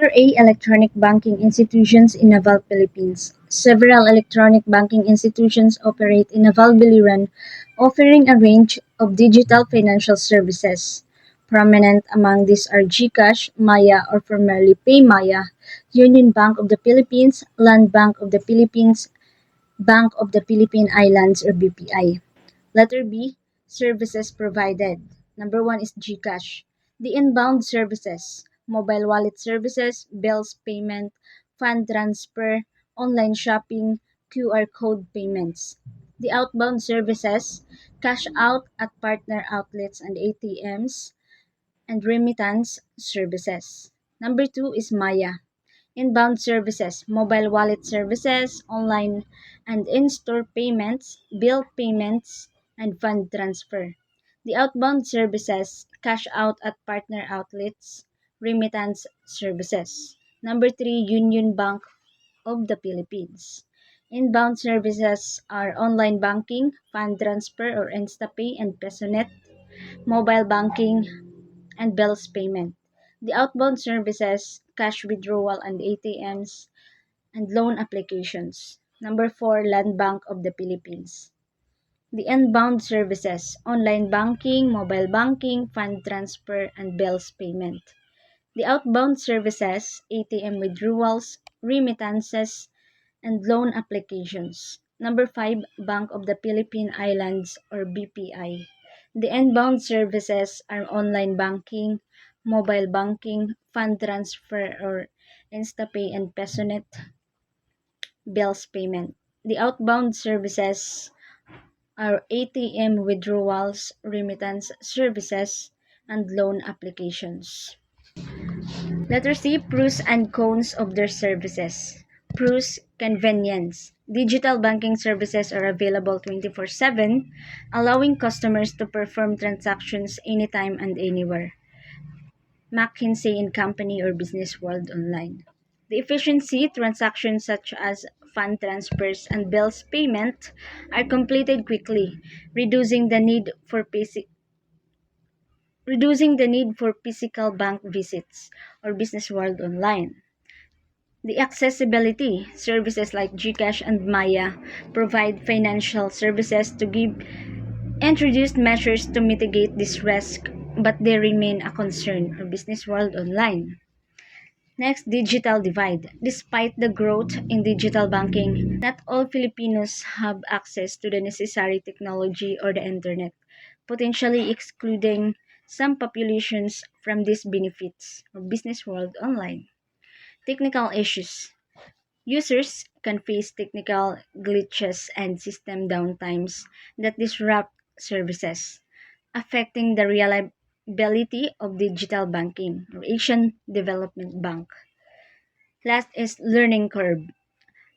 A. Electronic banking institutions in Naval, Philippines. Several electronic banking institutions operate in Naval Biliran, offering a range of digital financial services. Prominent among these are GCash, Maya or formerly PayMaya, Union Bank of the Philippines, Land Bank of the Philippines, Bank of the Philippine Islands or BPI. Letter B. Services provided. Number 1 is GCash. The inbound services, mobile wallet services, bills payment, fund transfer, online shopping, QR code payments. The outbound services, cash out at partner outlets and ATMs, and remittance services. Number 2 is Maya. Inbound services, mobile wallet services, online and in-store payments, bill payments, and fund transfer. The outbound services, cash out at partner outlets, remittance services. Number 3, Union Bank of the Philippines. Inbound services are online banking, fund transfer or InstaPay and PesoNet, mobile banking, and bills payment. The outbound services, cash withdrawal and ATMs, and loan applications. Number 4, Land Bank of the Philippines. The inbound services, online banking, mobile banking, fund transfer, and bills payment. The outbound services, ATM withdrawals, remittances, and loan applications. Number 5, Bank of the Philippine Islands or BPI. The inbound services are online banking, mobile banking, fund transfer or InstaPay and PesoNet, bills payment. The outbound services are ATM withdrawals, remittance services, and loan applications. Letter C. Pros and cons of their services. Pros: convenience. Digital banking services are available 24/7, allowing customers to perform transactions anytime and anywhere. McKinsey and Company or Business World Online. The efficiency: transactions such as fund transfers and bills payment are completed quickly, reducing the need for physical bank visits or Business World Online. The accessibility: services like GCash and Maya provide financial services to give introduced measures to mitigate this risk, but they remain a concern or Business World Online. Next, digital divide. Despite the growth in digital banking, not all Filipinos have access to the necessary technology or the internet, potentially excluding some populations from these benefits of Business World Online. Technical issues. Users can face technical glitches and system downtimes that disrupt services, affecting the reliability of digital banking or Asian Development Bank. Last is learning curve.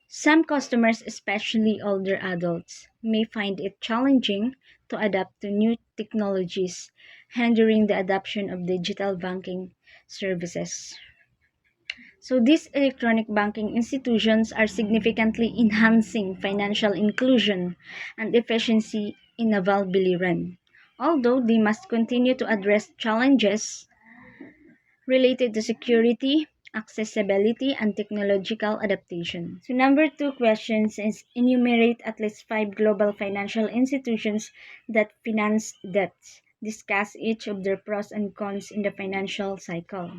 Some customers, especially older adults, may find it challenging to adapt to new technologies, hindering the adoption of digital banking services. So these electronic banking institutions are significantly enhancing financial inclusion and efficiency in Naval Biliran, although they must continue to address challenges related to security, accessibility, and technological adaptation. So number 2 questions is enumerate at least 5 global financial institutions that finance debts. Discuss each of their pros and cons in the financial cycle.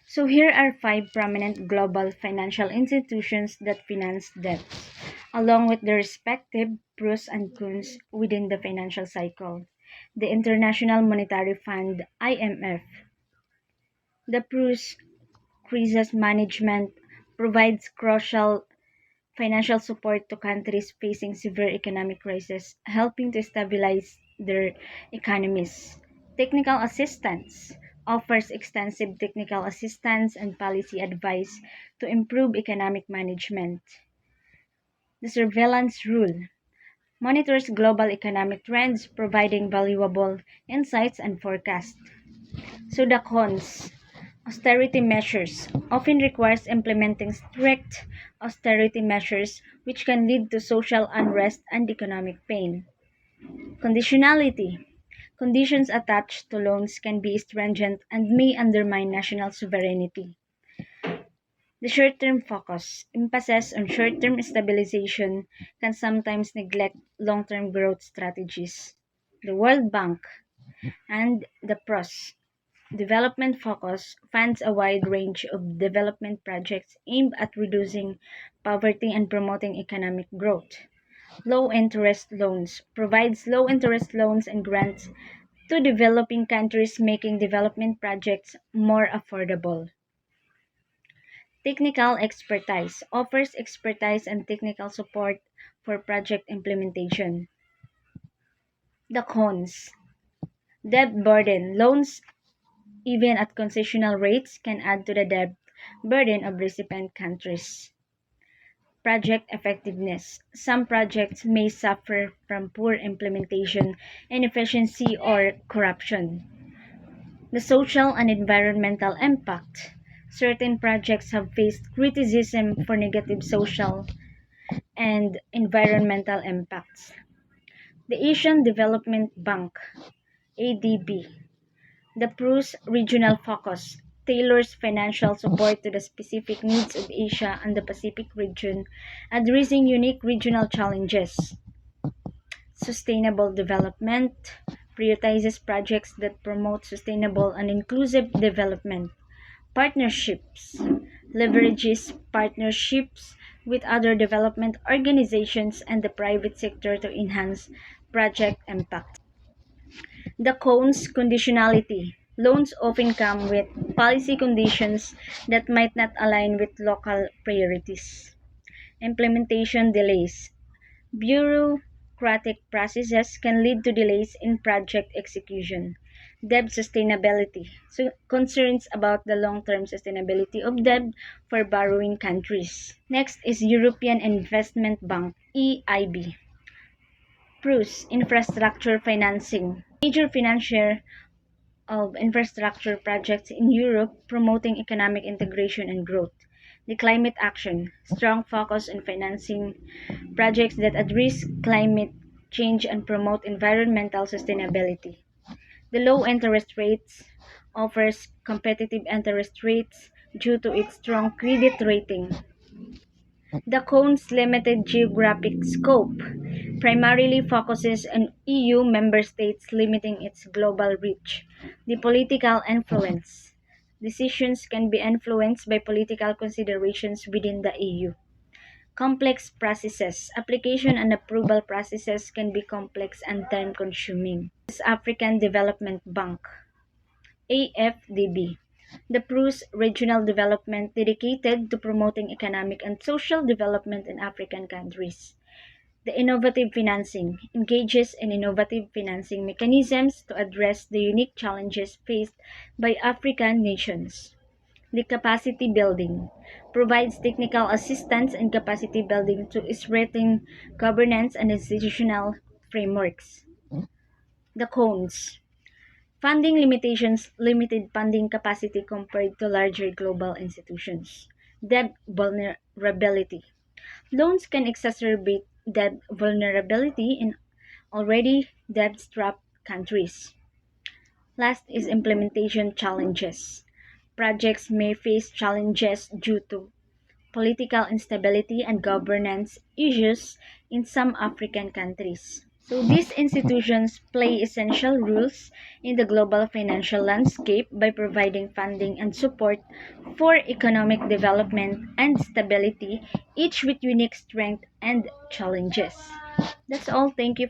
So here are 5 prominent global financial institutions that finance debts, along with their respective pros and cons within the financial cycle. The International Monetary Fund, IMF. The pros: crisis management, provides crucial financial support to countries facing severe economic crisis, helping to stabilize their economies. Technical assistance, offers extensive technical assistance and policy advice to improve economic management. The surveillance rule monitors global economic trends, providing valuable insights and forecasts. So the cons: austerity measures often requires implementing strict austerity measures which can lead to social unrest and economic pain. Conditionality: Conditions attached to loans can be stringent and may undermine national sovereignty. The short-term focus, emphasis on short-term stabilization, can sometimes neglect long-term growth strategies. The World Bank and the PROS development focus funds a wide range of development projects aimed at reducing poverty and promoting economic growth. Low interest loans provides low interest loans and grants to developing countries, making development projects more affordable. Technical expertise offers expertise and technical support for project implementation. The cons: debt burden. Loans, even at concessional rates, can add to the debt burden of recipient countries. Project effectiveness. Some projects may suffer from poor implementation, inefficiency, or corruption. The social and environmental impact. Certain projects have faced criticism for negative social and environmental impacts. The Asian Development Bank, ADB, the PRU's regional focus, tailors financial support to the specific needs of Asia and the Pacific region, addressing unique regional challenges. Sustainable development prioritizes projects that promote sustainable and inclusive development. Partnerships leverages partnerships with other development organizations and the private sector to enhance project impact. The cons conditionality. Loans often come with policy conditions that might not align with local priorities. Implementation delays. Bureaucratic processes can lead to delays in project execution. Debt sustainability. So concerns about the long-term sustainability of debt for borrowing countries. Next is European Investment Bank, EIB. PRUS, infrastructure financing. Major financier of infrastructure projects in Europe promoting economic integration and growth. The climate action, strong focus on financing projects that address climate change and promote environmental sustainability. The low interest rates offers competitive interest rates due to its strong credit rating. The CON's limited geographic scope primarily focuses on EU member states, limiting its global reach. The political influence. Decisions can be influenced by political considerations within the EU. Complex processes. Application and approval processes can be complex and time-consuming. African Development Bank, AFDB. The PRU's regional development dedicated to promoting economic and social development in African countries. The innovative financing engages in innovative financing mechanisms to address the unique challenges faced by African nations. The capacity building provides technical assistance and capacity building to strengthen governance and institutional frameworks. The cons. Funding limitations, limited funding capacity compared to larger global institutions. Debt vulnerability. Loans can exacerbate debt vulnerability in already debt-strapped countries. Last is implementation challenges. Projects may face challenges due to political instability and governance issues in some African countries. So these institutions play essential roles in the global financial landscape by providing funding and support for economic development and stability, each with unique strength and challenges. That's all. Thank you.